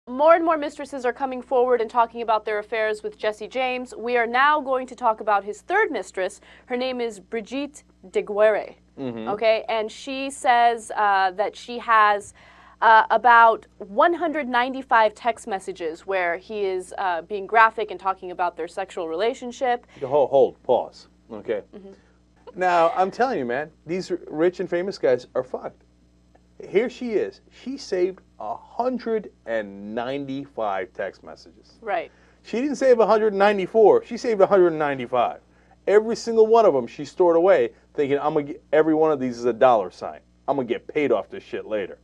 more and more mistresses are coming forward and talking about their affairs with Jesse James. We are now going to talk about his third mistress. Her name is Brigitte Daguerre. Okay, and she says that she has about 195 text messages where he is being graphic and talking about their sexual relationship. Hold, pause. Okay. Now, I'm telling you, man, these rich and famous guys are fucked. Here she is. She saved 195 text messages. Right. She didn't save 194. She saved 195. Every single one of them she stored away, thinking, I'm gonna get, every one of these is a dollar sign. I'm gonna get paid off this shit later.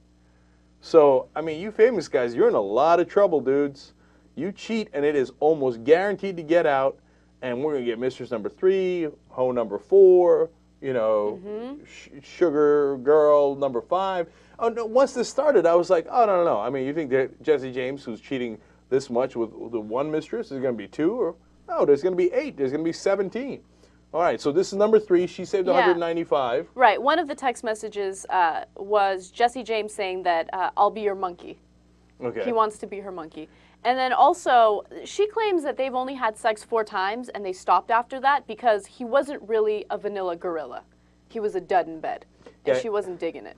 So, I mean, you famous guys, you're in a lot of trouble, dudes. You cheat, and it is almost guaranteed to get out. And we're gonna get mistress number 3, hoe number 4, you know, sugar girl number 5. Oh no! Once this started, I was like, oh no. I mean, you think that Jesse James, who's cheating this much with the one mistress, is gonna be 2, or no? There's gonna be 8. There's gonna be 17. All right, so this is number 3. She saved 195. Right. One of the text messages was Jesse James saying that I'll be your monkey. Okay. He wants to be her monkey. And then also, she claims that they've only had sex 4 times and they stopped after that because he wasn't really a vanilla gorilla. He was a dud in bed, and she wasn't digging it.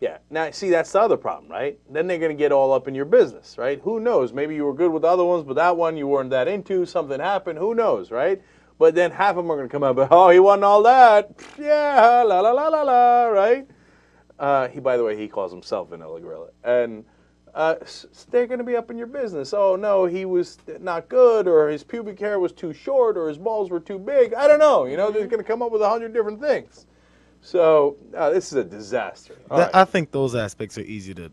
Yeah. Now, see, that's the other problem, right? Then they're going to get all up in your business, right? Who knows? Maybe you were good with the other ones, but that one you weren't that into. Something happened. Who knows, right? But then half of them are going to come out, but oh, he wasn't all that. Yeah, la la la la la, right? By the way, he calls himself vanilla gorilla, and they're going to be up in your business. Oh no, he was not good, or his pubic hair was too short, or his balls were too big. I don't know. You know, they're going to come up with 100 different things. So this is a disaster. Right. I think those aspects are easy to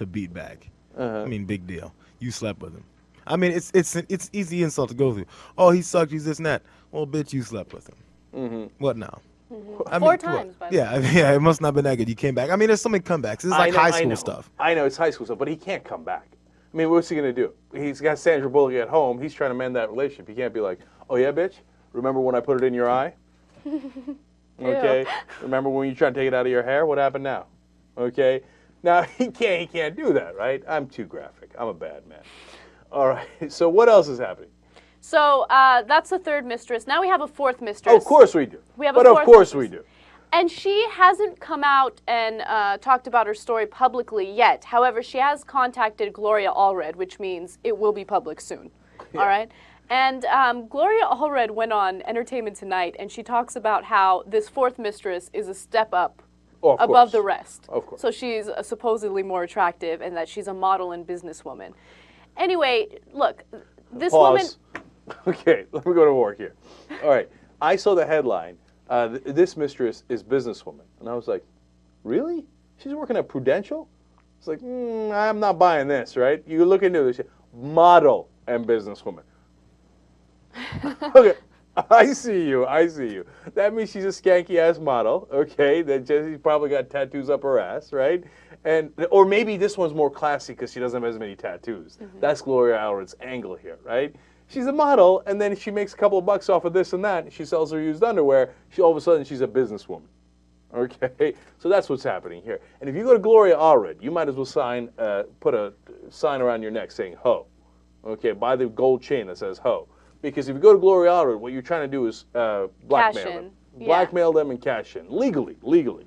beat back. I mean, big deal. You slept with him. I mean, it's easy insult to go through. Oh, he sucked. He's this and that. Well, bitch, you slept with him. What now? I mean, 4 times, by the way. Yeah, it must not have been that good. You came back. I mean, there's so many comebacks. This is like high school stuff. I know, it's high school stuff, but he can't come back. I mean, what's he going to do? He's got Sandra Bullock at home. He's trying to mend that relationship. He can't be like, oh, yeah, bitch? Remember when I put it in your eye? Okay? Remember when you tried to take it out of your hair? What happened now? Okay? Now, he can't do that, right? I'm too graphic. I'm a bad man. All right. So what else is happening? So that's the third mistress. Now we have a fourth mistress. Oh, of course we do. We have but a fourth of course mistress. we do. And she hasn't come out and talked about her story publicly yet. However, she has contacted Gloria Allred, which means it will be public soon. Yeah. All right? And Gloria Allred went on Entertainment Tonight, and she talks about how this fourth mistress is a step up above the rest. Of course. So she's supposedly more attractive, and that she's a model and businesswoman. Anyway, look, this woman... Okay, let me go to work here. All right, I saw the headline, this mistress is businesswoman. And I was like, really? She's working at Prudential? It's like, I'm not buying this, right? You look into this, model and businesswoman. Okay, I see you. That means she's a skanky-ass model, okay? That Jesse's probably got tattoos up her ass, right? Or maybe this one's more classy because she doesn't have as many tattoos. That's Gloria Allred's angle here, right? She's a model, and then she makes a couple of bucks off of this and that. She sells her used underwear. All of a sudden, she's a businesswoman. Okay? So that's what's happening here. And if you go to Gloria Allred, you might as well put a sign around your neck saying ho. Okay? Buy the gold chain that says ho. Because if you go to Gloria Allred, what you're trying to do is blackmail them. Blackmail them and cash in. Legally,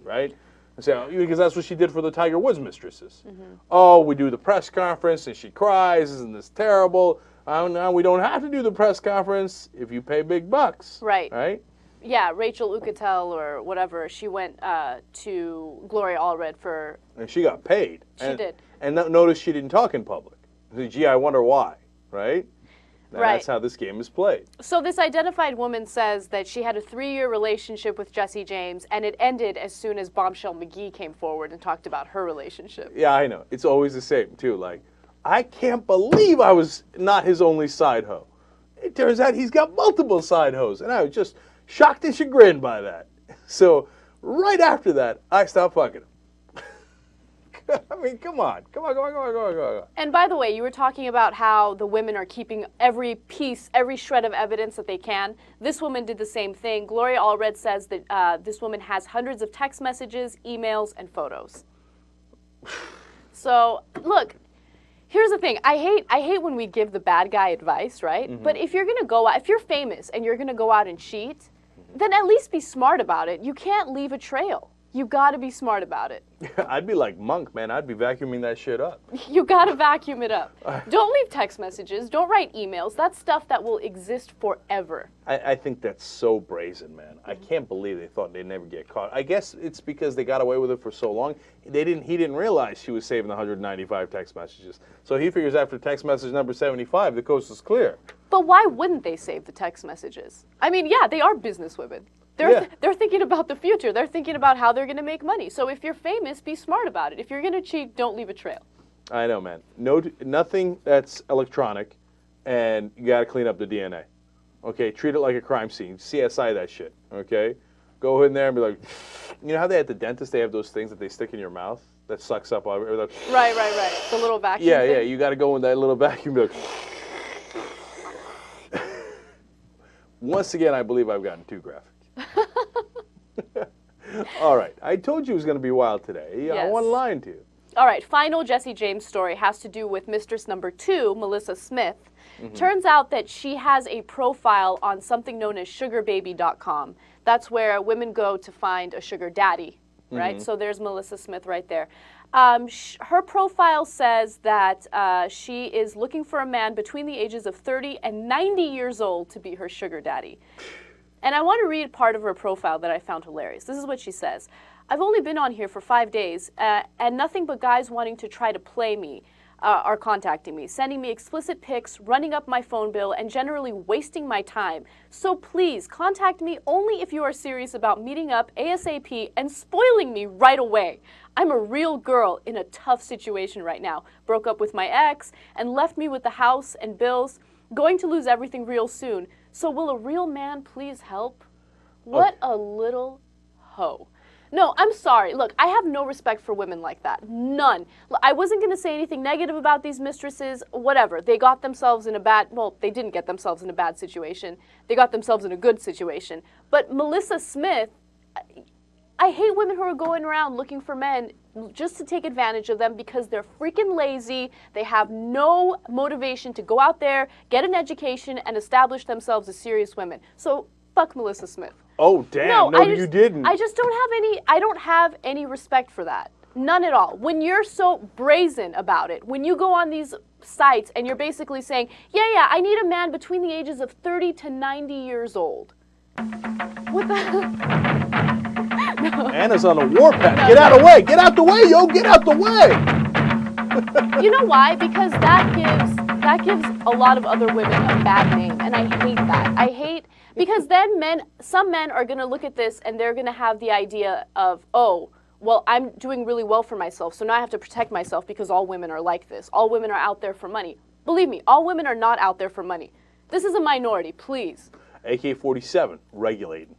right? So, because that's what she did for the Tiger Woods mistresses. Oh, we do the press conference, and she cries, isn't this terrible? Now we don't have to do the press conference if you pay big bucks. Right. Right? Yeah, Rachel Uchitel or whatever, she went to Gloria Allred for... And she got paid. She did. And notice she didn't talk in public. Gee, I wonder why, right? Right. That's how this game is played. So this identified woman says that she had a 3-year relationship with Jesse James, and it ended as soon as Bombshell McGee came forward and talked about her relationship. Yeah, I know. It's always the same, too. Like, I can't believe I was not his only side hoe. It turns out he's got multiple side hoes, and I was just shocked and chagrined by that. So right after that, I stopped fucking him. I mean, come on. And by the way, you were talking about how the women are keeping every piece, every shred of evidence that they can. This woman did the same thing. Gloria Allred says that this woman has hundreds of text messages, emails, and photos. So, look, Here's the thing. I hate when we give the bad guy advice, right? Mm-hmm. But if you're gonna go out, if you're famous and you're gonna go out and cheat, then at least be smart about it. You can't leave a trail. You gotta be smart about it. I'd be like Monk, man. I'd be vacuuming that shit up. You gotta vacuum it up. Don't leave text messages. Don't write emails. That's stuff that will exist forever. I think that's so brazen, man. I can't believe they thought they'd never get caught. I guess it's because they got away with it for so long. He didn't realize she was saving the 195 text messages. So he figures after text message number 75, the coast is clear. But why wouldn't they save the text messages? I mean, yeah, they are businesswomen. They're thinking about the future. They're thinking about how they're going to make money. So if you're famous, be smart about it. If you're going to cheat, don't leave a trail. I know, man. Nothing that's electronic, and you got to clean up the DNA. Okay, treat it like a crime scene. CSI that shit. Okay, go in there and be like, you know how they at the dentist they have those things that they stick in your mouth that sucks up all. Right. The little vacuum. Yeah, thing. yeah. You got to go in that little vacuum. And be like, once again, I believe I've gotten too graphic. All right. I told you it was going to be wild today. Yes. I wasn't lying to you. All right. Final Jesse James story has to do with Mistress number 2, Melissa Smith. Turns out that she has a profile on something known as sugarbaby.com. That's where women go to find a sugar daddy, right? So there's Melissa Smith right there. Her profile says that she is looking for a man between the ages of 30 and 90 years old to be her sugar daddy. And I want to read part of her profile that I found hilarious. This is what she says. I've only been on here for 5 days, and nothing but guys wanting to try to play me are contacting me, sending me explicit pics, running up my phone bill, and generally wasting my time. So please, contact me only if you are serious about meeting up ASAP and spoiling me right away. I'm a real girl in a tough situation right now. Broke up with my ex and left me with the house and bills. Going to lose everything real soon. So will a real man please help? What a little hoe. No, I'm sorry. Look, I have no respect for women like that. None. I wasn't going to say anything negative about these mistresses. Whatever. They got themselves in a bad, well, they didn't get themselves in a bad situation. They got themselves in a good situation. But Melissa Smith, I hate women who are going around looking for men just to take advantage of them because they're freaking lazy. They have no motivation to go out there, get an education, and establish themselves as serious women. So fuck Melissa Smith. Oh, damn. No, you didn't. I just don't have any respect for that. None at all. When you're so brazen about it, when you go on these sites and you're basically saying, yeah, I need a man between the ages of 30 to 90 years old. What the... Anna's on a warpath. Get out of the way. Get out the way, yo. Get out the way. You know why? Because that gives a lot of other women a bad name, and I hate that. Because then some men are going to look at this and they're going to have the idea of, oh, well, I'm doing really well for myself, so now I have to protect myself because all women are like this. All women are out there for money. Believe me, all women are not out there for money. This is a minority, please. AK-47, regulating.